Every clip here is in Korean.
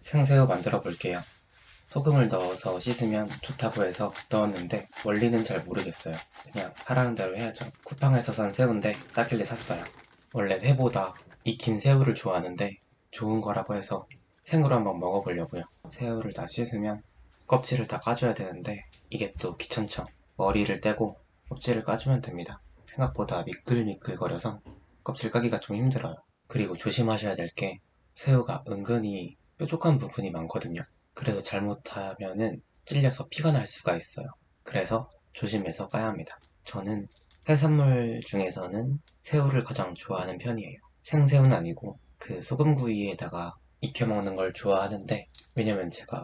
생새우 만들어 볼게요. 소금을 넣어서 씻으면 좋다고 해서 넣었는데 원리는 잘 모르겠어요. 그냥 하라는 대로 해야죠. 쿠팡에서 산 새우인데 싸길래 샀어요. 원래 회보다 익힌 새우를 좋아하는데 좋은 거라고 해서 생으로 한번 먹어보려고요. 새우를 다 씻으면 껍질을 다 까줘야 되는데 이게 또 귀찮죠. 머리를 떼고 껍질을 까주면 됩니다. 생각보다 미끌미끌거려서 껍질 까기가 좀 힘들어요. 그리고 조심하셔야 될 게 새우가 은근히 뾰족한 부분이 많거든요. 그래서 잘못하면은 찔려서 피가 날 수가 있어요. 그래서 조심해서 까야 합니다. 저는 해산물 중에서는 새우를 가장 좋아하는 편이에요. 생새우는 아니고 그 소금구이에다가 익혀 먹는 걸 좋아하는데, 왜냐면 제가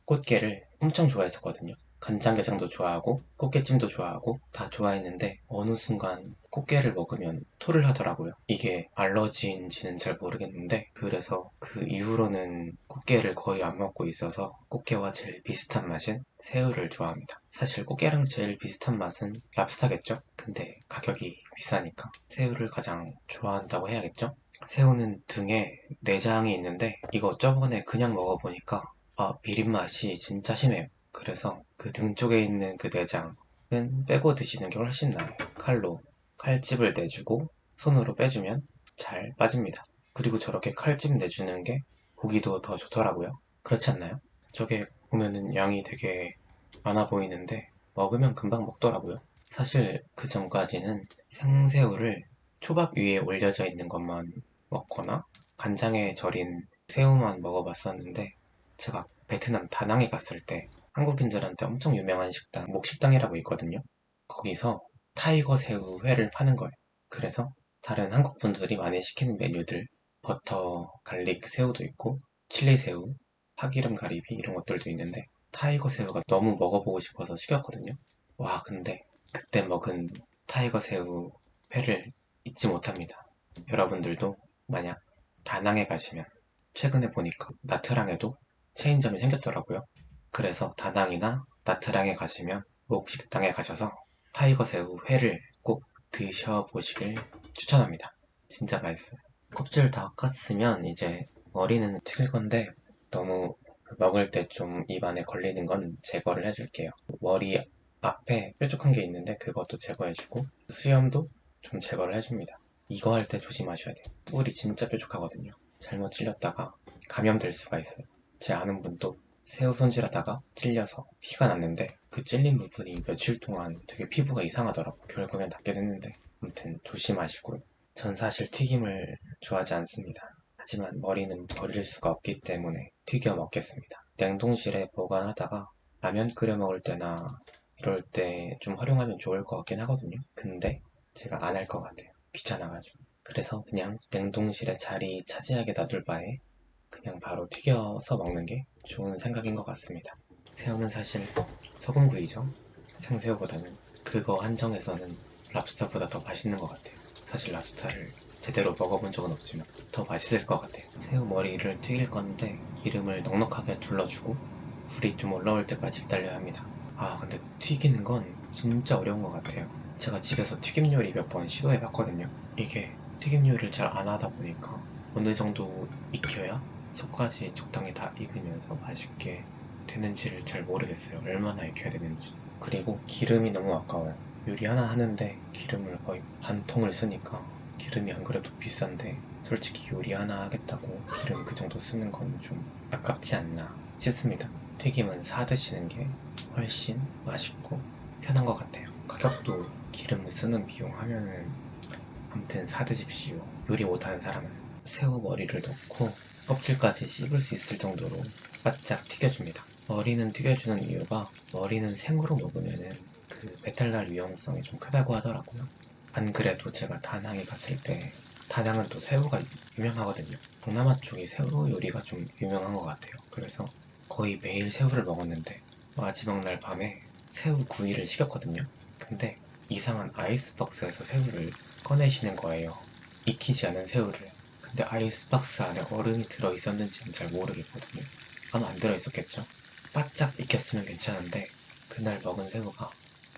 꽃게를 엄청 좋아했었거든요. 간장게장도 좋아하고 꽃게찜도 좋아하고 다 좋아했는데 어느 순간 꽃게를 먹으면 토를 하더라고요. 이게 알러지인지는 잘 모르겠는데, 그래서 그 이후로는 꽃게를 거의 안 먹고 있어서 꽃게와 제일 비슷한 맛인 새우를 좋아합니다. 사실 꽃게랑 제일 비슷한 맛은 랍스타겠죠? 근데 가격이 비싸니까 새우를 가장 좋아한다고 해야겠죠? 새우는 등에 내장이 있는데 이거 저번에 그냥 먹어보니까 비린맛이 진짜 심해요. 그래서 그 등 쪽에 있는 그 내장은 빼고 드시는 게 훨씬 나아요. 칼집을 내주고 손으로 빼주면 잘 빠집니다. 그리고 저렇게 칼집 내주는 게 보기도 더 좋더라고요. 그렇지 않나요? 저게 보면은 양이 되게 많아 보이는데 먹으면 금방 먹더라고요. 사실 그 전까지는 생새우를 초밥 위에 올려져 있는 것만 먹거나 간장에 절인 새우만 먹어봤었는데, 제가 베트남 다낭에 갔을 때 한국인들한테 엄청 유명한 식당, 목식당이라고 있거든요. 거기서 타이거 새우 회를 파는 거예요. 그래서 다른 한국 분들이 많이 시키는 메뉴들, 버터 갈릭 새우도 있고 칠리 새우, 파기름 가리비 이런 것들도 있는데 타이거 새우가 너무 먹어보고 싶어서 시켰거든요. 와, 근데 그때 먹은 타이거 새우 회를 잊지 못합니다. 여러분들도 만약 다낭에 가시면, 최근에 보니까 나트랑에도 체인점이 생겼더라고요. 그래서 다낭이나 나트랑에 가시면 목식당에 가셔서 타이거 새우 회를 꼭 드셔보시길 추천합니다. 진짜 맛있어요. 껍질 다 깠으면 이제 머리는 튀길 건데, 너무 먹을 때 좀 입안에 걸리는 건 제거를 해줄게요. 머리 앞에 뾰족한 게 있는데 그것도 제거해주고 수염도 좀 제거를 해줍니다. 이거 할 때 조심하셔야 돼요. 뿔이 진짜 뾰족하거든요. 잘못 찔렸다가 감염될 수가 있어요. 제 아는 분도 새우 손질하다가 찔려서 피가 났는데 그 찔린 부분이 며칠 동안 되게 피부가 이상하더라고. 결국엔 낫게 됐는데, 아무튼 조심하시고요. 전 사실 튀김을 좋아하지 않습니다. 하지만 머리는 버릴 수가 없기 때문에 튀겨 먹겠습니다. 냉동실에 보관하다가 라면 끓여 먹을 때나 이럴 때 좀 활용하면 좋을 것 같긴 하거든요. 근데 제가 안 할 것 같아요. 귀찮아가지고. 그래서 그냥 냉동실에 자리 차지하게 놔둘 바에 그냥 바로 튀겨서 먹는 게 좋은 생각인 것 같습니다. 새우는 사실 소금구이죠. 생새우보다는. 그거 한정에서는 랍스타보다 더 맛있는 것 같아요. 사실 랍스타를 제대로 먹어본 적은 없지만 더 맛있을 것 같아요. 새우 머리를 튀길 건데 기름을 넉넉하게 둘러주고 불이 좀 올라올 때까지 기다려야 합니다. 근데 튀기는 건 진짜 어려운 것 같아요. 제가 집에서 튀김 요리 몇 번 시도해 봤거든요. 이게 튀김 요리를 잘 안 하다 보니까 어느 정도 익혀야 속까지 적당히 다 익으면서 맛있게 되는지를 잘 모르겠어요. 얼마나 익혀야 되는지. 그리고 기름이 너무 아까워요. 요리 하나 하는데 기름을 거의 반 통을 쓰니까, 기름이 안 그래도 비싼데 솔직히 요리 하나 하겠다고 기름 그 정도 쓰는 건 좀 아깝지 않나 싶습니다. 튀김은 사 드시는 게 훨씬 맛있고 편한 것 같아요. 가격도 기름 쓰는 비용 하면은, 아무튼 사 드십시오. 요리 못하는 사람은. 새우 머리를 넣고 껍질까지 씹을 수 있을 정도로 바짝 튀겨줍니다. 머리는 튀겨주는 이유가, 머리는 생으로 먹으면은 그 배탈 날 위험성이 좀 크다고 하더라고요. 안 그래도 제가 다낭에 갔을 때, 다낭은 또 새우가 유명하거든요. 동남아 쪽이 새우 요리가 좀 유명한 것 같아요. 그래서 거의 매일 새우를 먹었는데 마지막 날 밤에 새우 구이를 시켰거든요. 근데 이상한 아이스박스에서 새우를 꺼내시는 거예요. 익히지 않은 새우를. 근데 아이스박스 안에 얼음이 들어있었는지는 잘 모르겠거든요. 아마 안 들어있었겠죠. 바짝 익혔으면 괜찮은데 그날 먹은 새우가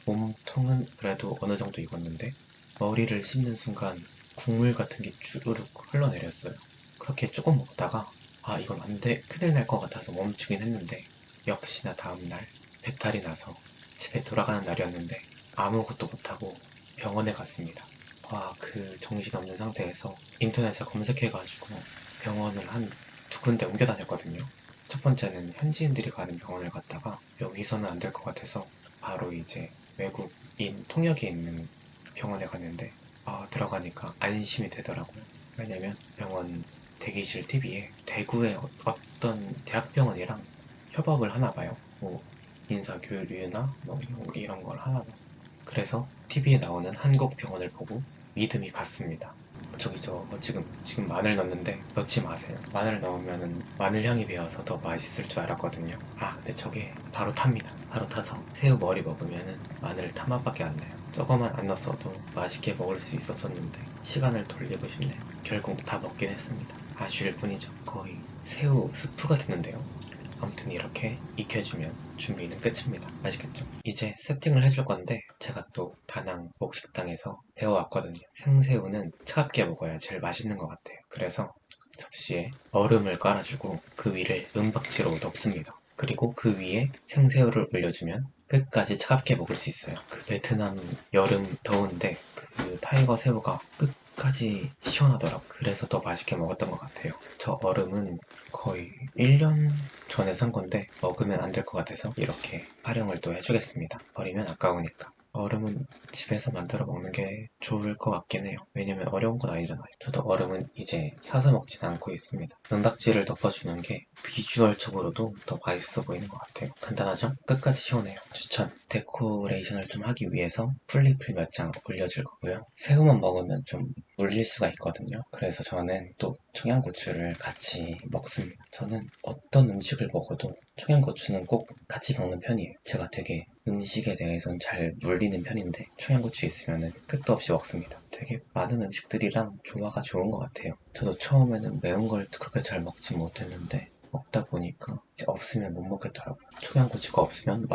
몸통은 그래도 어느 정도 익었는데 머리를 씹는 순간 국물 같은 게 주르륵 흘러내렸어요. 그렇게 조금 먹다가 아, 이건 안 돼. 큰일 날 것 같아서 멈추긴 했는데, 역시나 다음날 배탈이 나서 집에 돌아가는 날이었는데, 아무것도 못하고 병원에 갔습니다. 와, 그 정신없는 상태에서 인터넷에 검색해가지고 병원을 한 두 군데 옮겨 다녔거든요. 첫 번째는 현지인들이 가는 병원을 갔다가, 여기서는 안 될 것 같아서 바로 이제 외국인 통역이 있는 병원에 갔는데, 들어가니까 안심이 되더라고요. 왜냐면 병원 대기실 TV에 대구의 어떤 대학병원이랑 협업을 하나 봐요. 뭐 인사교류나 뭐 이런 걸 하나 봐. 그래서 TV에 나오는 한국 병원을 보고 믿음이 갔습니다. 지금 마늘 넣는데 넣지 마세요. 마늘 넣으면은 마늘 향이 배어서 더 맛있을 줄 알았거든요. 근데 저게 바로 탑니다. 바로 타서 새우 머리 먹으면은 마늘 탄 맛밖에 안 나요. 저거만 안 넣었어도 맛있게 먹을 수 있었었는데 시간을 돌리고 싶네요. 결국 다 먹긴 했습니다. 아쉬울 뿐이죠. 거의 새우 스프가 됐는데요. 아무튼 이렇게 익혀주면 준비는 끝입니다. 맛있겠죠? 이제 세팅을 해줄 건데, 제가 또 다낭 목식당에서 배워왔거든요. 생새우는 차갑게 먹어야 제일 맛있는 것 같아요. 그래서 접시에 얼음을 깔아주고 그 위를 은박지로 덮습니다. 그리고 그 위에 생새우를 올려주면 끝까지 차갑게 먹을 수 있어요. 그 베트남 여름 더운데 그 타이거 새우가 끝까지 시원하더라고요. 그래서 더 맛있게 먹었던 것 같아요. 저 얼음은 거의 1년 전에 산 건데 먹으면 안 될 것 같아서 이렇게 활용을 또 해주겠습니다. 버리면 아까우니까. 얼음은 집에서 만들어 먹는 게 좋을 것 같긴 해요. 왜냐면 어려운 건 아니잖아요. 저도 얼음은 이제 사서 먹진 않고 있습니다. 은박지를 덮어주는 게 비주얼적으로도 더 맛있어 보이는 것 같아요. 간단하죠? 끝까지 시원해요. 추천! 데코레이션을 좀 하기 위해서 풀잎을 몇 장 올려줄 거고요. 새우만 먹으면 좀 물릴 수가 있거든요. 그래서 저는 또 청양고추를 같이 먹습니다. 저는 어떤 음식을 먹어도 청양고추는 꼭 같이 먹는 편이에요. 제가 되게 음식에 대해서는 잘 물리는 편인데 청양고추 있으면 끝도 없이 먹습니다. 되게 많은 음식들이랑 조화가 좋은 것 같아요. 저도 처음에는 매운 걸 그렇게 잘 먹지 못했는데 먹다 보니까 이제 없으면 못 먹겠더라고요. 청양고추가 없으면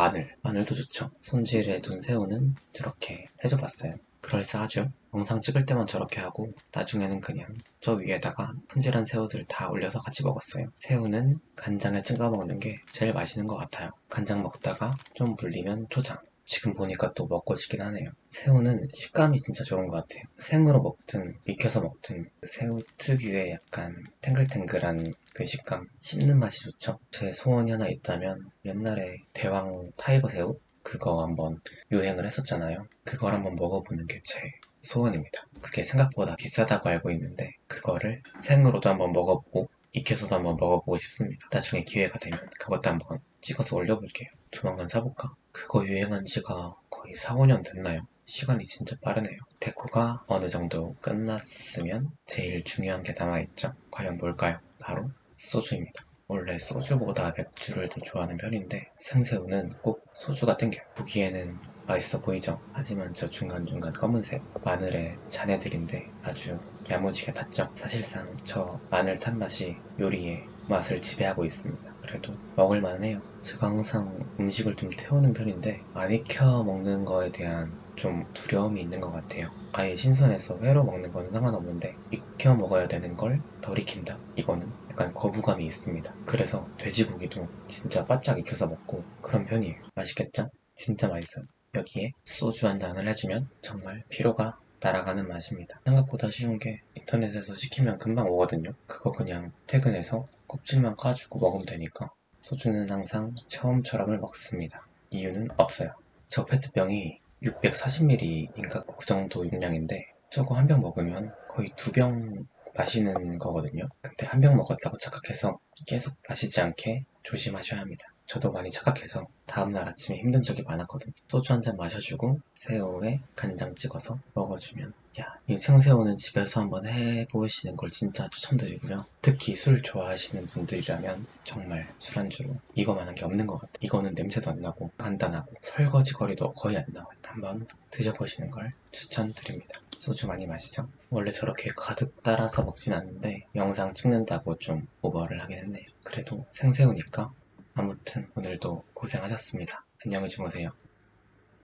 마늘도 좋죠. 손질해 둔 새우는 이렇게 해줘봤어요. 그럴싸하죠? 영상 찍을 때만 저렇게 하고 나중에는 그냥 저 위에다가 손질한 새우들을 다 올려서 같이 먹었어요. 새우는 간장에 찍어 먹는 게 제일 맛있는 것 같아요. 간장 먹다가 좀 물리면 초장. 지금 보니까 또 먹고 싶긴 하네요. 새우는 식감이 진짜 좋은 것 같아요. 생으로 먹든 익혀서 먹든 새우 특유의 약간 탱글탱글한 그 식감, 씹는 맛이 좋죠. 제 소원이 하나 있다면 옛날에 대왕 타이거 새우? 그거 한번 유행을 했었잖아요. 그걸 한번 먹어보는 게 제 소원입니다. 그게 생각보다 비싸다고 알고 있는데 그거를 생으로도 한번 먹어보고 익혀서도 한번 먹어보고 싶습니다. 나중에 기회가 되면 그것도 한번 찍어서 올려볼게요. 조만간 사볼까? 그거 유행한 지가 거의 4, 5년 됐나요? 시간이 진짜 빠르네요. 데코가 어느 정도 끝났으면 제일 중요한 게 남아있죠. 과연 뭘까요? 바로 소주입니다. 원래 소주보다 맥주를 더 좋아하는 편인데 생새우는 꼭 소주가 땡겨요. 보기에는 맛있어 보이죠? 하지만 저 중간중간 검은색 마늘의 잔해들인데 아주 야무지게 탔죠? 사실상 저 마늘 탄 맛이 요리의 맛을 지배하고 있습니다. 그래도 먹을만해요. 제가 항상 음식을 좀 태우는 편인데 안 익혀 먹는 거에 대한 좀 두려움이 있는 것 같아요. 아예 신선해서 회로 먹는 건 상관없는데 익혀 먹어야 되는 걸 덜 익힌다? 이거는 약간 거부감이 있습니다. 그래서 돼지고기도 진짜 바짝 익혀서 먹고 그런 편이에요. 맛있겠죠? 진짜 맛있어요. 여기에 소주 한 잔을 해주면 정말 피로가 날아가는 맛입니다. 생각보다 쉬운 게 인터넷에서 시키면 금방 오거든요. 그거 그냥 퇴근해서 껍질만 까주고 먹으면 되니까 소주는 항상 처음처럼을 먹습니다. 이유는 없어요. 저 페트병이 640ml인가 그 정도 용량인데 저거 한 병 먹으면 거의 2병 마시는 거거든요. 근데 한 병 먹었다고 착각해서 계속 마시지 않게 조심하셔야 합니다. 저도 많이 착각해서 다음날 아침에 힘든 적이 많았거든요. 소주 한 잔 마셔주고 새우에 간장 찍어서 먹어주면 이 생새우는 집에서 한번 해보시는 걸 진짜 추천드리고요. 특히 술 좋아하시는 분들이라면 정말 술안주로 이거만한 게 없는 것 같아요. 이거는 냄새도 안 나고 간단하고 설거지 거리도 거의 안 나와요. 한번 드셔보시는 걸 추천드립니다. 소주 많이 마시죠? 원래 저렇게 가득 따라서 먹진 않는데 영상 찍는다고 좀 오버를 하긴 했네요. 그래도 생새우니까 아무튼 오늘도 고생하셨습니다. 안녕히 주무세요.